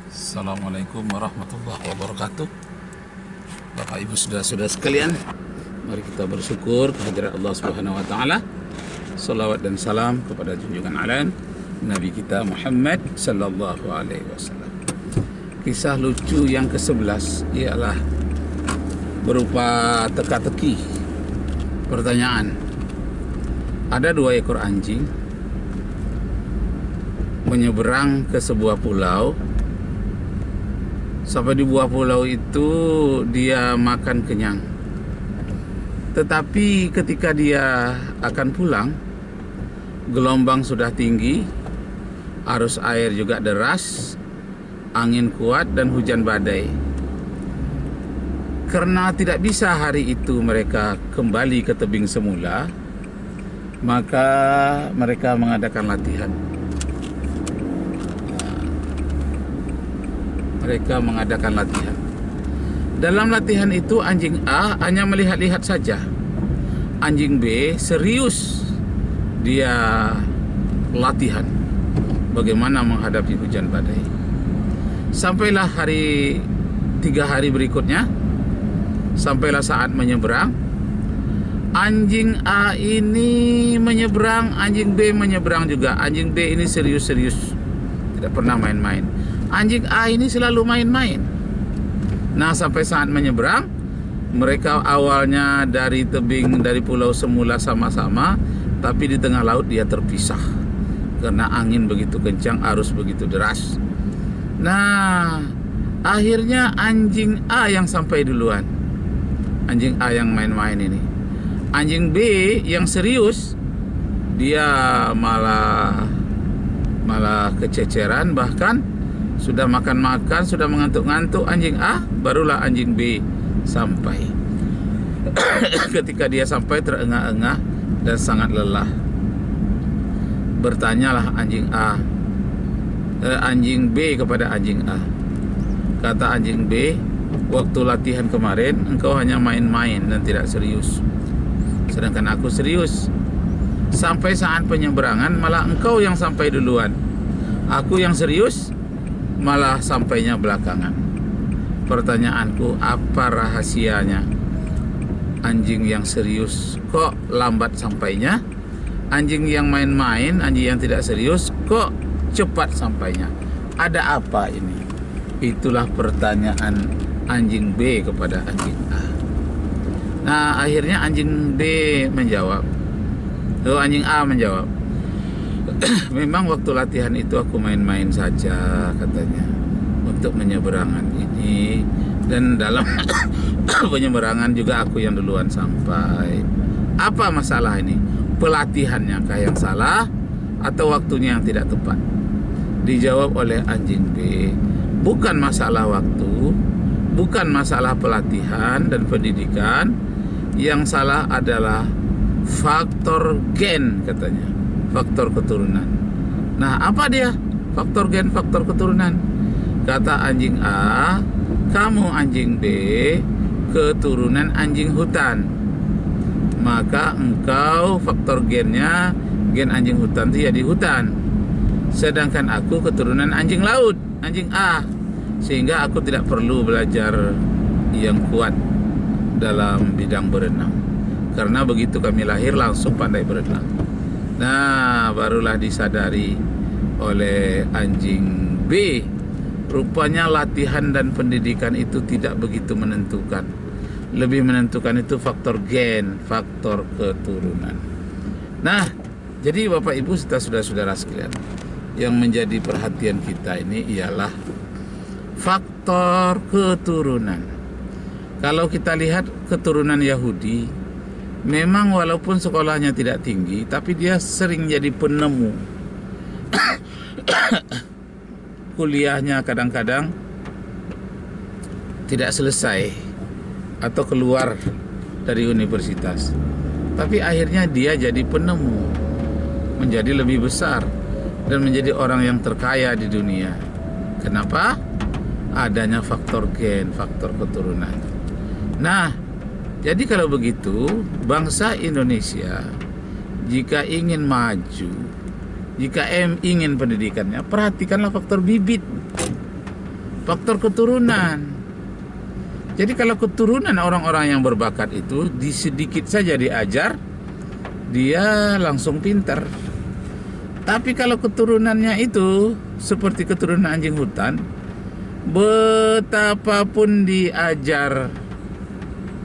Assalamualaikum warahmatullahi wabarakatuh. Bapak Ibu saudara-saudara sekalian, mari kita bersyukur kehadirat Allah Subhanahu wa taala. Salawat dan salam kepada junjungan alam Nabi kita Muhammad sallallahu alaihi wasallam. Kisah lucu yang ke-11 ialah berupa teka-teki. Pertanyaan: ada 2 ekor anjing menyeberang ke sebuah pulau. Sampai di buah pulau itu dia makan kenyang. Tetapi ketika dia akan pulang, gelombang sudah tinggi, arus air juga deras, angin kuat dan hujan badai. Karena tidak bisa hari itu mereka kembali ke tebing semula, maka mereka mengadakan latihan. Mereka mengadakan latihan. Dalam latihan itu anjing A hanya melihat-lihat saja. Anjing B serius dia latihan bagaimana menghadapi hujan badai. Sampailah 3 hari berikutnya, sampailah saat menyeberang. Anjing A ini menyeberang, anjing B menyeberang juga. Anjing B ini serius-serius, tidak pernah main-main. Anjing A ini selalu main-main. Nah, sampai saat menyeberang, mereka awalnya dari tebing, dari pulau semula sama-sama, tapi di tengah laut dia terpisah karena angin begitu kencang, arus begitu deras. Nah, akhirnya anjing A yang sampai duluan. Anjing A yang main-main ini. Anjing B yang serius, dia malah kececeran, bahkan sudah makan-makan, sudah mengantuk-ngantuk anjing A, barulah anjing B sampai. Ketika dia sampai terengah-engah dan sangat lelah, bertanyalah anjing B kepada anjing A. Kata anjing B, waktu latihan kemarin engkau hanya main-main dan tidak serius, sedangkan aku serius. Sampai saat penyeberangan malah engkau yang sampai duluan, aku yang serius malah sampainya belakangan. Pertanyaanku, apa rahasianya? Anjing yang serius kok lambat sampainya? Anjing yang main-main, anjing yang tidak serius kok cepat sampainya? Ada apa ini? Itulah pertanyaan anjing B kepada anjing A. Nah, akhirnya anjing B menjawab. Anjing A menjawab, memang waktu latihan itu aku main-main saja, katanya, untuk menyeberangan ini. Dan dalam penyeberangan juga aku yang duluan sampai. Apa masalah ini? Pelatihannya kah yang salah atau waktunya yang tidak tepat? Dijawab oleh anjing B, bukan masalah waktu, bukan masalah pelatihan dan pendidikan. Yang salah adalah faktor gen, katanya, faktor keturunan. Nah, apa dia faktor gen, faktor keturunan? Kata anjing A, kamu anjing B keturunan anjing hutan, maka engkau faktor gennya, gen anjing hutan itu ya di hutan. Sedangkan aku keturunan anjing laut, anjing A, sehingga aku tidak perlu belajar yang kuat dalam bidang berenang, karena begitu kami lahir langsung pandai berenang. Nah, barulah disadari oleh anjing B, rupanya latihan dan pendidikan itu tidak begitu menentukan. Lebih menentukan itu faktor gen, faktor keturunan. Nah, jadi Bapak Ibu serta saudara-saudara sekalian, yang menjadi perhatian kita ini ialah faktor keturunan. Kalau kita lihat keturunan Yahudi, memang walaupun sekolahnya tidak tinggi, tapi dia sering jadi penemu. Kuliahnya kadang-kadang tidak selesai atau keluar dari universitas, tapi akhirnya dia jadi penemu, menjadi lebih besar dan menjadi orang yang terkaya di dunia. Kenapa? Adanya faktor gen, faktor keturunan. Nah, jadi kalau begitu, bangsa Indonesia jika ingin maju, jika ingin pendidikannya, perhatikanlah faktor bibit. faktor keturunan. Jadi kalau keturunan orang-orang yang berbakat itu sedikit saja diajar, dia langsung pintar. Tapi kalau keturunannya itu seperti keturunan anjing hutan, betapapun diajar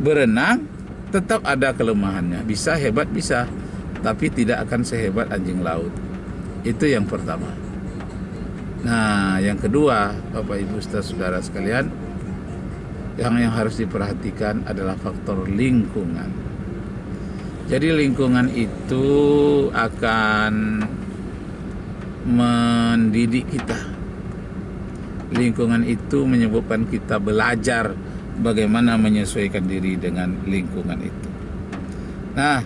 berenang, tetap ada kelemahannya. Bisa hebat, bisa, tapi tidak akan sehebat anjing laut. Itu yang pertama. Nah, yang kedua, Bapak Ibu saudara sekalian, yang harus diperhatikan adalah faktor lingkungan. Jadi lingkungan itu akan mendidik kita. Lingkungan itu menyebabkan kita belajar bagaimana menyesuaikan diri dengan lingkungan itu. Nah,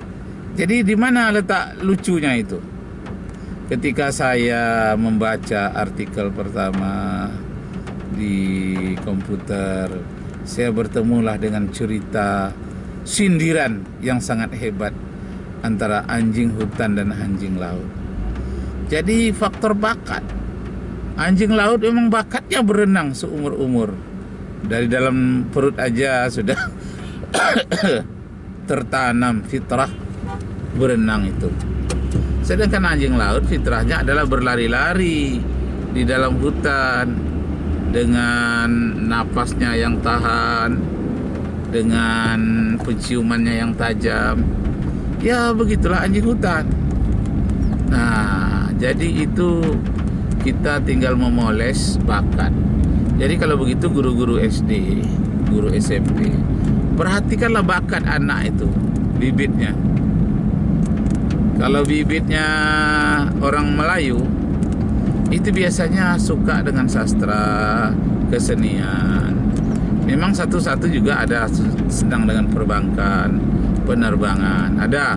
jadi di mana letak lucunya itu? Ketika saya membaca artikel pertama di komputer, saya bertemulah dengan cerita sindiran yang sangat hebat antara anjing hutan dan anjing laut. Jadi faktor bakat. Anjing laut memang bakatnya berenang seumur-umur. Dari dalam perut aja sudah tertanam fitrah berenang itu. Sedangkan anjing laut fitrahnya adalah berlari-lari di dalam hutan dengan napasnya yang tahan, dengan penciumannya yang tajam. Ya begitulah anjing hutan. Nah, jadi itu kita tinggal memoles bakat. Jadi kalau begitu guru-guru SD, guru SMP, perhatikanlah bakat anak itu, bibitnya. Kalau bibitnya orang Melayu, itu biasanya suka dengan sastra, kesenian. Memang satu-satu juga ada sedang dengan perbankan, penerbangan, ada.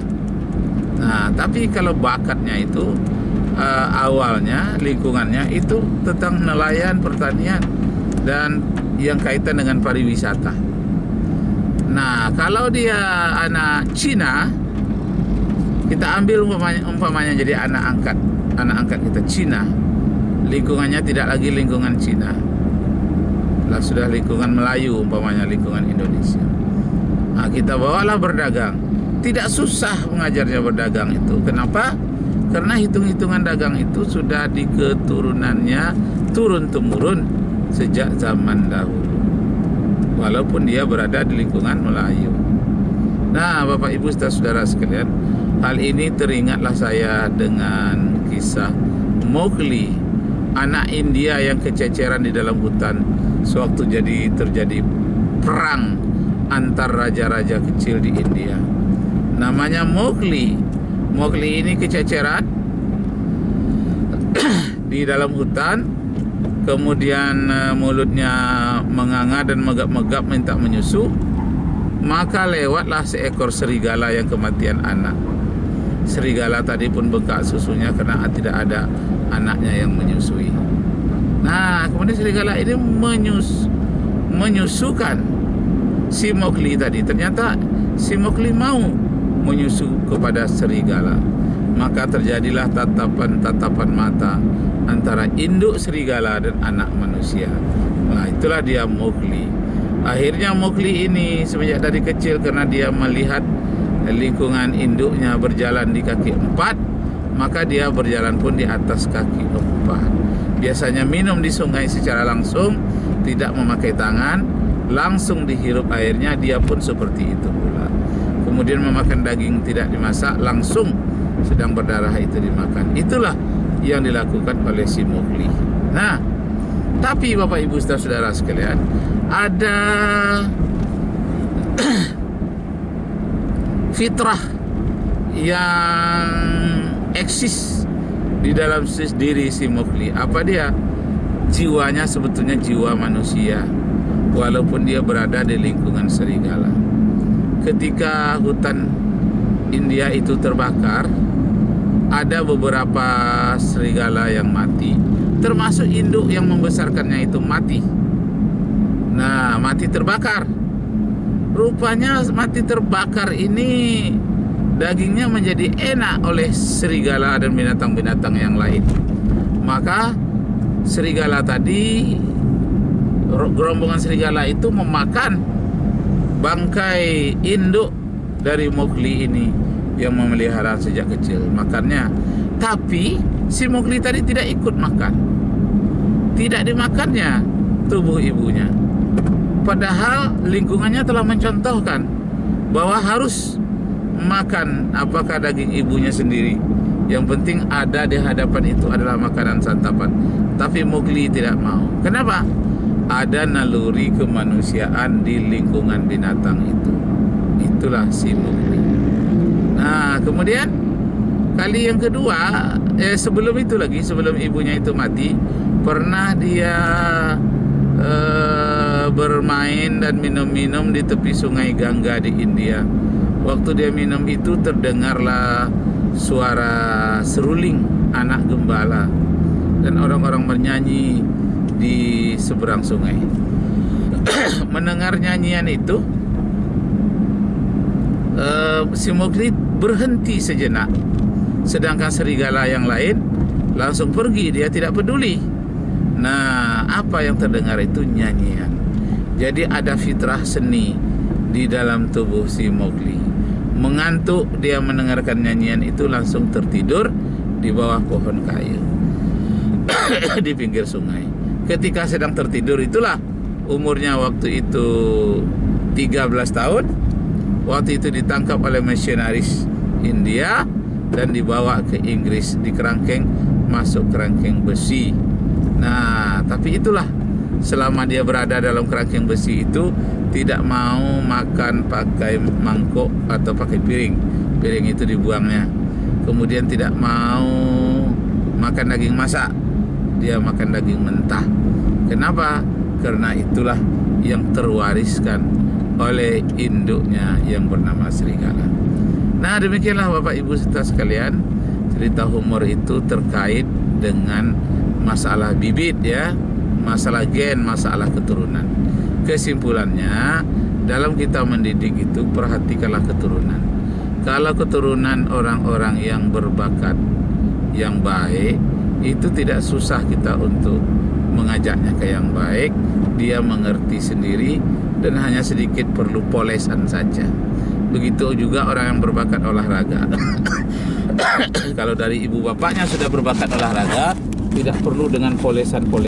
Nah, tapi kalau bakatnya itu awalnya lingkungannya itu tentang nelayan, pertanian, dan yang kaitan dengan pariwisata. Nah, kalau dia anak Cina, kita ambil umpamanya jadi anak angkat kita Cina, lingkungannya tidak lagi lingkungan Cina, lah sudah lingkungan Melayu, umpamanya lingkungan Indonesia. Nah, kita bawalah berdagang. Tidak susah mengajarnya berdagang itu. Kenapa? Karena hitung-hitungan dagang itu sudah di keturunannya turun-temurun sejak zaman dahulu, walaupun dia berada di lingkungan Melayu. Nah, Bapak Ibu saudara sekalian, hal ini teringatlah saya dengan kisah Mowgli, anak India yang kececeran di dalam hutan sewaktu terjadi perang antar raja-raja kecil di India. Namanya Mowgli. Mowgli ini kececeran di dalam hutan, kemudian mulutnya menganga dan megap-megap minta menyusu. Maka lewatlah seekor serigala yang kematian anak. Serigala tadi pun bengkak susunya karena tidak ada anaknya yang menyusui. Nah, kemudian serigala ini menyusukan si Mowgli tadi. Ternyata si Mowgli mau menyusu kepada serigala. Maka terjadilah tatapan mata antara induk serigala dan anak manusia. Nah, itulah dia Mowgli. Akhirnya Mowgli ini semenjak dari kecil, karena dia melihat lingkungan induknya berjalan di kaki 4, maka dia berjalan pun di atas kaki 4. Biasanya minum di sungai secara langsung, tidak memakai tangan, langsung dihirup airnya, dia pun seperti itu pula. Kemudian memakan daging tidak dimasak, langsung sedang berdarah itu dimakan. Itulah yang dilakukan oleh si Mowgli. Nah, tapi Bapak Ibu saudara sekalian, ada fitrah yang eksis di dalam diri si Mowgli. Apa dia? Jiwanya sebetulnya jiwa manusia, walaupun dia berada di lingkungan serigala. Ketika hutan India itu terbakar, ada beberapa serigala yang mati, termasuk induk yang membesarkannya itu mati. Nah, mati terbakar. Rupanya mati terbakar ini dagingnya menjadi enak oleh serigala dan binatang-binatang yang lain. Maka serigala tadi gerombongan serigala itu memakan bangkai induk dari Mowgli ini yang memelihara sejak kecil, makannya. Tapi si Mowgli tadi tidak ikut makan, tidak dimakannya tubuh ibunya, padahal lingkungannya telah mencontohkan bahwa harus makan apakah daging ibunya sendiri. Yang penting ada di hadapan itu adalah makanan santapan. Tapi Mowgli tidak mau. Kenapa? Ada naluri kemanusiaan di lingkungan binatang itu. Itulah si Mowgli. Nah, kemudian kali yang kedua, sebelum itu lagi, sebelum ibunya itu mati, pernah dia bermain dan minum-minum di tepi sungai Gangga di India. Waktu dia minum itu terdengarlah suara seruling anak gembala dan orang-orang bernyanyi di seberang sungai. Mendengar nyanyian itu, si Mowgli berhenti sejenak, sedangkan serigala yang lain langsung pergi, dia tidak peduli. Nah, apa yang terdengar itu nyanyian. Jadi ada fitrah seni di dalam tubuh si Mowgli. Mengantuk dia mendengarkan nyanyian itu, langsung tertidur di bawah pohon kayu di pinggir sungai. Ketika sedang tertidur itulah umurnya waktu itu 13 tahun. Waktu itu ditangkap oleh misionaris India dan dibawa ke Inggris, di kerangkeng, masuk kerangkeng besi. Nah, tapi itulah, selama dia berada dalam kerangkeng besi itu tidak mau makan pakai mangkok atau pakai piring. Piring itu dibuangnya. Kemudian tidak mau makan daging masak, dia makan daging mentah. Kenapa? Karena itulah yang terwariskan oleh induknya yang bernama serigala. Nah, demikianlah Bapak Ibu serta sekalian, cerita humor itu terkait dengan masalah bibit ya, masalah gen, masalah keturunan. Kesimpulannya, dalam kita mendidik itu perhatikanlah keturunan. Kalau keturunan orang-orang yang berbakat, yang baik, itu tidak susah kita untuk mengajaknya ke yang baik. Dia mengerti sendiri dan hanya sedikit perlu polesan saja. Begitu juga orang yang berbakat olahraga. Kalau dari ibu bapaknya sudah berbakat olahraga, tidak perlu dengan polesan-polesan.